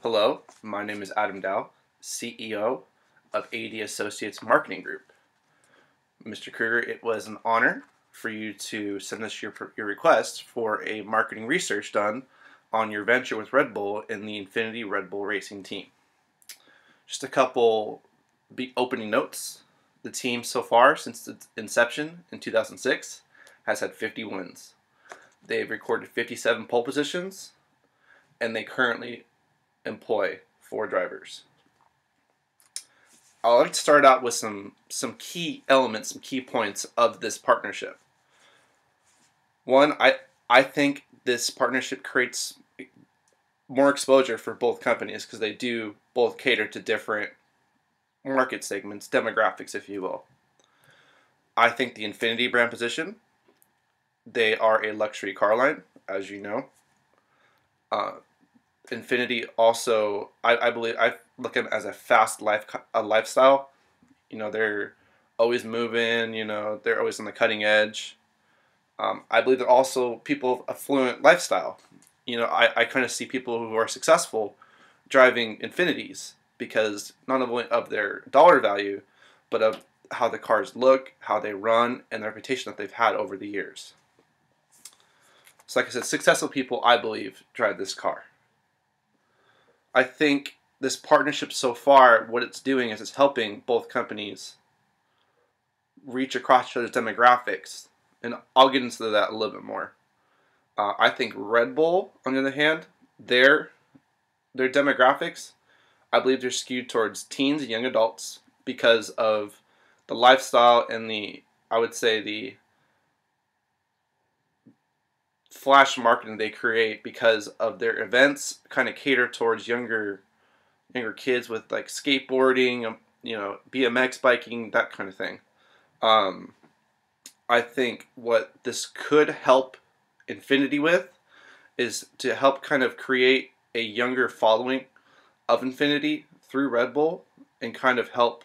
Hello, my name is Adam Dow, CEO of AD Associates Marketing Group. Mr. Kruger, it was an honor for you to send us your request for a marketing research done on your venture with Red Bull in the Infinity Red Bull Racing team. Just a couple opening notes. The team so far since its inception in 2006 has had 50 wins. They've recorded 57 pole positions, and they currently employ 4 drivers. I'd like to start out with some key elements, some key points of this partnership. One, I think this partnership creates more exposure for both companies because they do both cater to different market segments, demographics, if you will. I think the Infinity brand position, they are a luxury car line, as you know. Infinity also, I believe, I look at them as a fast lifestyle. You know, they're always moving. You know, they're always on the cutting edge. I believe they're also people of affluent lifestyle. You know, I kind of see people who are successful driving Infinities because not only of their dollar value, but of how the cars look, how they run, and the reputation that they've had over the years. So like I said, successful people, I believe, drive this car. I think this partnership so far, what it's doing is it's helping both companies reach across each other's demographics. And I'll get into that a little bit more. I think Red Bull, on the other hand, their demographics, I believe they're skewed towards teens and young adults because of the lifestyle and I would say the flash marketing they create because of their events kind of cater towards younger kids with like skateboarding, you know, BMX biking, that kind of thing. I think what this could help Infinity with is to help kind of create a younger following of Infinity through Red Bull and kind of help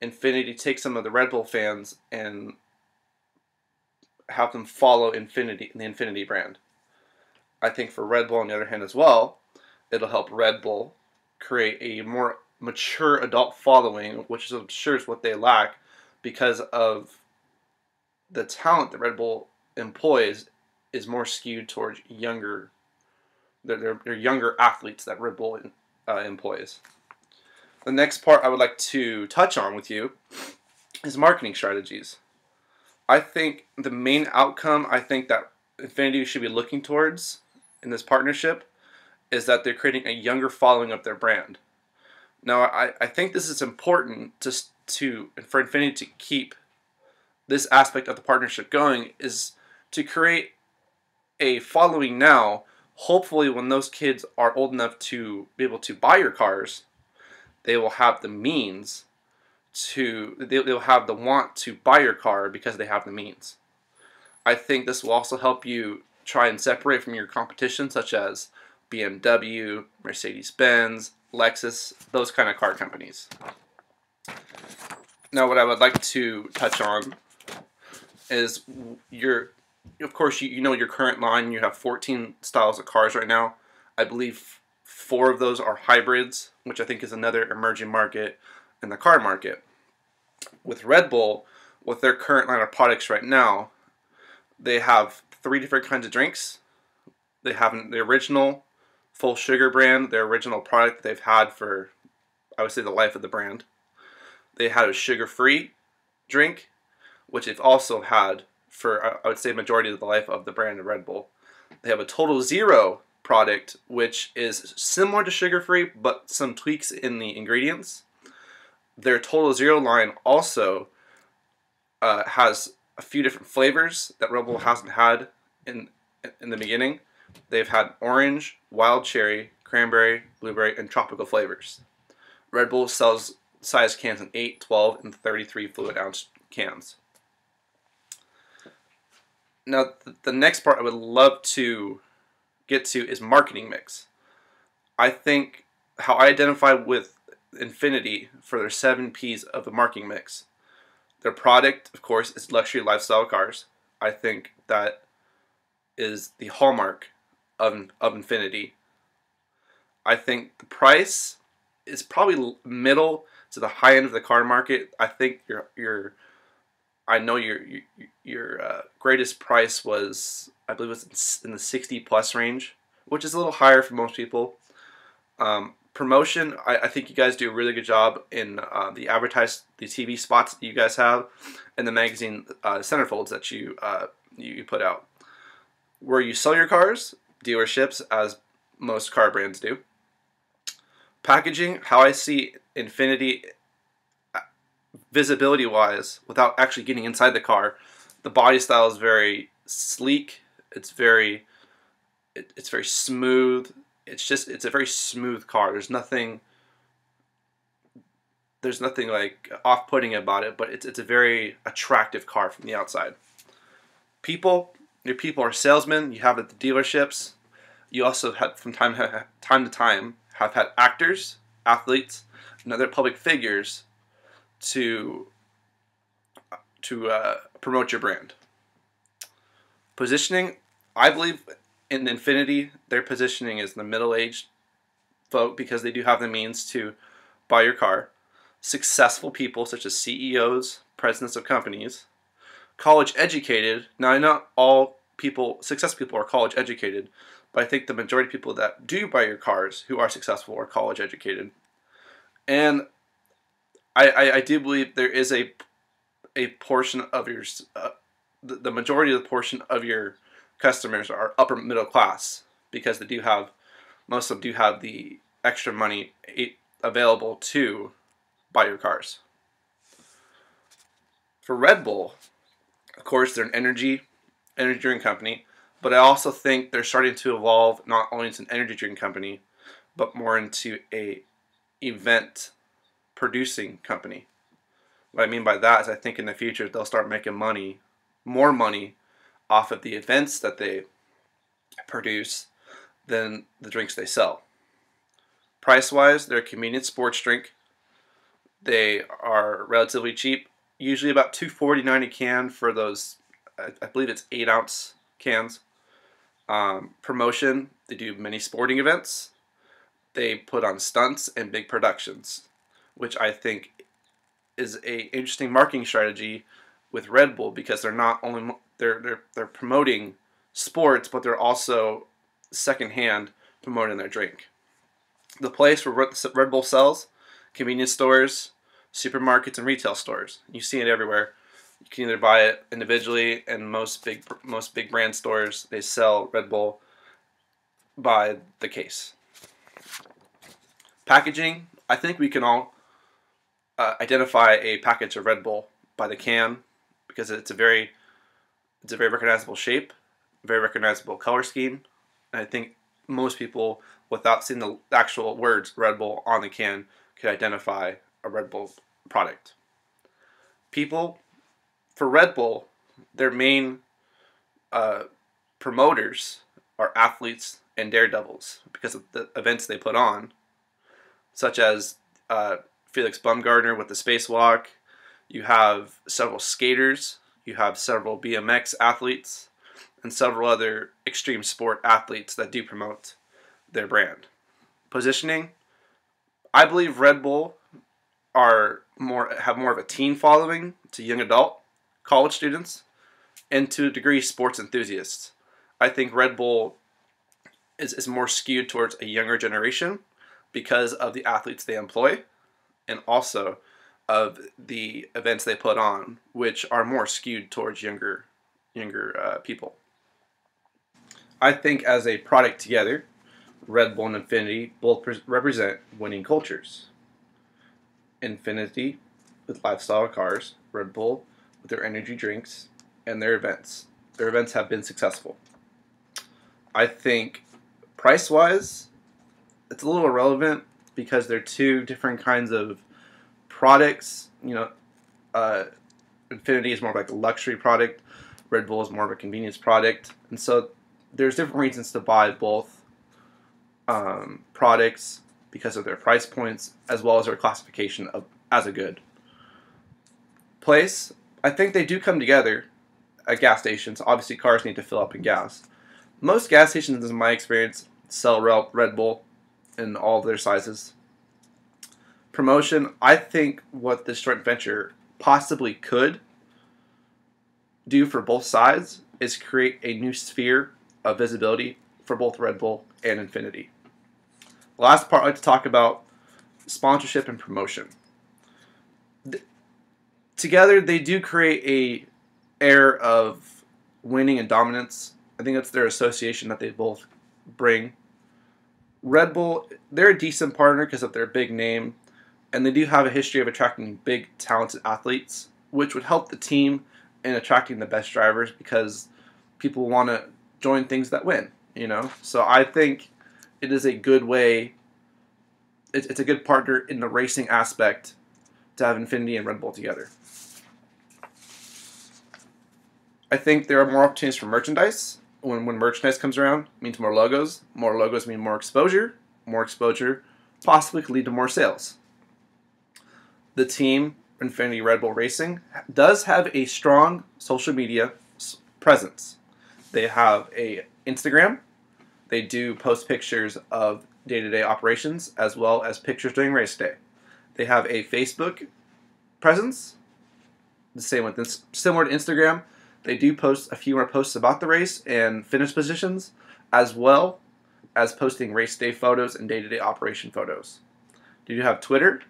Infinity take some of the Red Bull fans and have them follow the Infinity brand. I think for Red Bull, on the other hand, as well, it'll help Red Bull create a more mature adult following, which I'm sure is what they lack because of the talent that Red Bull employs is more skewed towards younger. They're younger athletes that Red Bull employs. The next part I would like to touch on with you is marketing strategies. I think the main outcome I think that Infinity should be looking towards in this partnership is that they're creating a younger following of their brand. Now, I think this is important for Infinity to keep this aspect of the partnership going is to create a following now. Hopefully, when those kids are old enough to be able to buy your cars, they will have the means they'll have the want to buy your car because they have the means. I think this will also help you try and separate from your competition such as BMW, Mercedes-Benz, Lexus, those kind of car companies. Now what I would like to touch on is of course you know your current line, you have 14 styles of cars right now. I believe 4 of those are hybrids, which I think is another emerging market in the car market. With Red Bull, with their current line of products right now, they have 3 different kinds of drinks. They have the original full sugar brand, their original product that they've had for, I would say, the life of the brand. They had a sugar-free drink, which they've also had for, I would say, majority of the life of the brand of Red Bull. They have a Total Zero product, which is similar to sugar-free, but some tweaks in the ingredients. Their Total Zero line also has a few different flavors that Red Bull hasn't had in the beginning. They've had orange, wild cherry, cranberry, blueberry, and tropical flavors. Red Bull sells size cans in 8, 12, and 33 fluid ounce cans. Now, the next part I would love to get to is marketing mix. I think how I identify with Infinity for their 7 P's of the marketing mix. Their product, of course, is luxury lifestyle cars. I think that is the hallmark of Infinity. I think the price is probably middle to the high end of the car market. I think I know your greatest price was, I believe it was in the 60 plus range, which is a little higher for most people. Promotion, I think you guys do a really good job in the TV spots that you guys have, and the magazine centerfolds that you put out. Where you sell your cars, dealerships, as most car brands do. Packaging, how I see Infiniti visibility wise, without actually getting inside the car, the body style is very sleek. It's very smooth. It's a very smooth car. There's nothing like off-putting about it, but it's a very attractive car from the outside. Your people are salesmen. You have at the dealerships. You also have from time to time have had actors, athletes, and other public figures to promote your brand. Positioning, I believe in Infiniti, their positioning is the middle-aged folk because they do have the means to buy your car. Successful people such as CEOs, presidents of companies, college educated. Now, not all successful people are college educated, but I think the majority of people that do buy your cars who are successful are college educated. And I do believe there is a portion of your the majority of the portion of your customers are upper middle class because most of them do have the extra money available to buy your cars. For Red Bull, of course, they're an energy drink company, but I also think they're starting to evolve not only into an energy drink company, but more into a event producing company. What I mean by that is I think in the future they'll start making more money off of the events that they produce than the drinks they sell. Price-wise, they're a convenient sports drink. They are relatively cheap, usually about $2.49 a can for those, I believe it's 8-ounce cans. Promotion, they do many sporting events. They put on stunts and big productions, which I think is a interesting marketing strategy with Red Bull because they're not only they're promoting sports, but they're also secondhand promoting their drink. The place where Red Bull sells, convenience stores, supermarkets, and retail stores. You see it everywhere. You can either buy it individually, and most big brand stores, they sell Red Bull by the case. Packaging, I think we can all identify a package of Red Bull by the can because it's a very recognizable shape, very recognizable color scheme, and I think most people, without seeing the actual words Red Bull on the can, could identify a Red Bull product. For Red Bull, their main promoters are athletes and daredevils because of the events they put on, such as Felix Baumgartner with the spacewalk. You have several skaters. You have several BMX athletes and several other extreme sport athletes that do promote their brand. Positioning, I believe Red Bull have more of a teen following to young adult, college students, and to a degree sports enthusiasts. I think Red Bull is more skewed towards a younger generation because of the athletes they employ and also of the events they put on, which are more skewed towards younger people. I think as a product together, Red Bull and Infiniti both represent winning cultures. Infiniti with lifestyle cars, Red Bull with their energy drinks, and their events. Their events have been successful. I think price-wise, it's a little irrelevant because they're two different kinds of products. Infiniti is more like a luxury product. Red Bull is more of a convenience product. And so there's different reasons to buy both products because of their price points as well as their classification as a good. Place, I think they do come together at gas stations. Obviously, cars need to fill up in gas. Most gas stations, in my experience, sell Red Bull. in all of their sizes. Promotion, I think what this joint venture possibly could do for both sides is create a new sphere of visibility for both Red Bull and Infinity. The last part I'd like to talk about sponsorship and promotion. Together, they do create a air of winning and dominance. I think that's their association that they both bring. Red Bull, they're a decent partner because of their big name, and they do have a history of attracting big, talented athletes, which would help the team in attracting the best drivers because people want to join things that win, you know? So I think it is a good way, it's a good partner in the racing aspect to have Infinity and Red Bull together. I think there are more opportunities for merchandise. When merchandise comes around, it means more logos. More logos mean more exposure. More exposure possibly could lead to more sales. The team, Infinity Red Bull Racing, does have a strong social media presence. They have a Instagram. They do post pictures of day-to-day operations as well as pictures during race day. They have a Facebook presence. The same with this, similar to Instagram. They do post a few more posts about the race and finish positions, as well as posting race day photos and day-to-day operation photos. Do you have Twitter?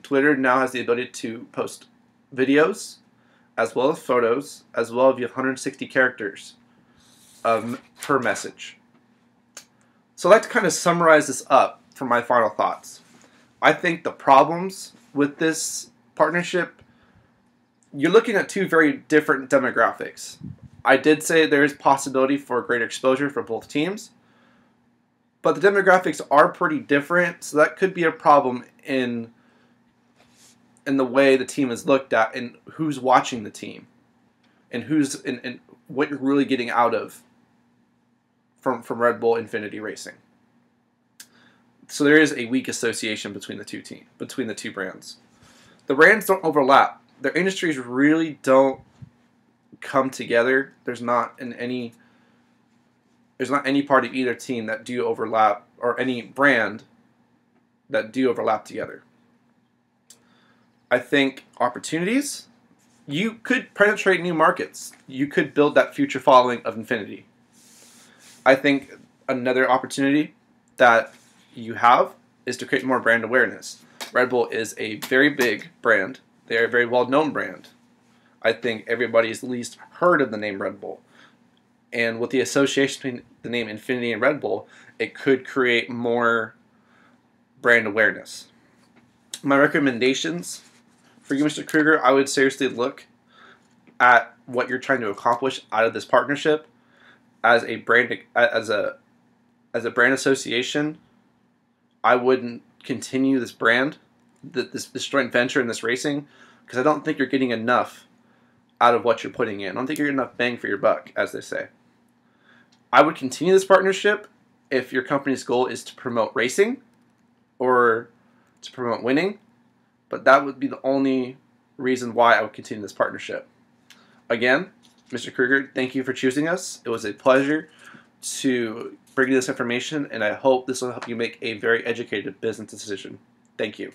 Twitter now has the ability to post videos, as well as photos, as well as you have 160 characters per message. So I'd like to kind of summarize this up for my final thoughts. I think the problems with this partnership, you're looking at two very different demographics. I did say there is possibility for greater exposure for both teams, but the demographics are pretty different, so that could be a problem in the way the team is looked at and who's watching the team and who's and what you're really getting out of from Red Bull Infinity Racing. So there is a weak association between the two brands. The brands don't overlap. Their industries really don't come together. There's not any part of either team that do overlap, or any brand that do overlap together. I think opportunities, you could penetrate new markets. You could build that future following of Infinity. I think another opportunity that you have is to create more brand awareness. Red Bull is a very big brand. They are a very well-known brand. I think everybody's at least heard of the name Red Bull. And with the association between the name Infinity and Red Bull, it could create more brand awareness. My recommendations for you, Mr. Kruger, I would seriously look at what you're trying to accomplish out of this partnership as a brand association. I wouldn't continue this brand, this joint venture in this racing, because I don't think you're getting enough out of what you're putting in. I don't think you're getting enough bang for your buck, as they say. I would continue this partnership if your company's goal is to promote racing or to promote winning, but that would be the only reason why I would continue this partnership. Again, Mr. Kruger, thank you for choosing us. It was a pleasure to bring you this information, and I hope this will help you make a very educated business decision. Thank you.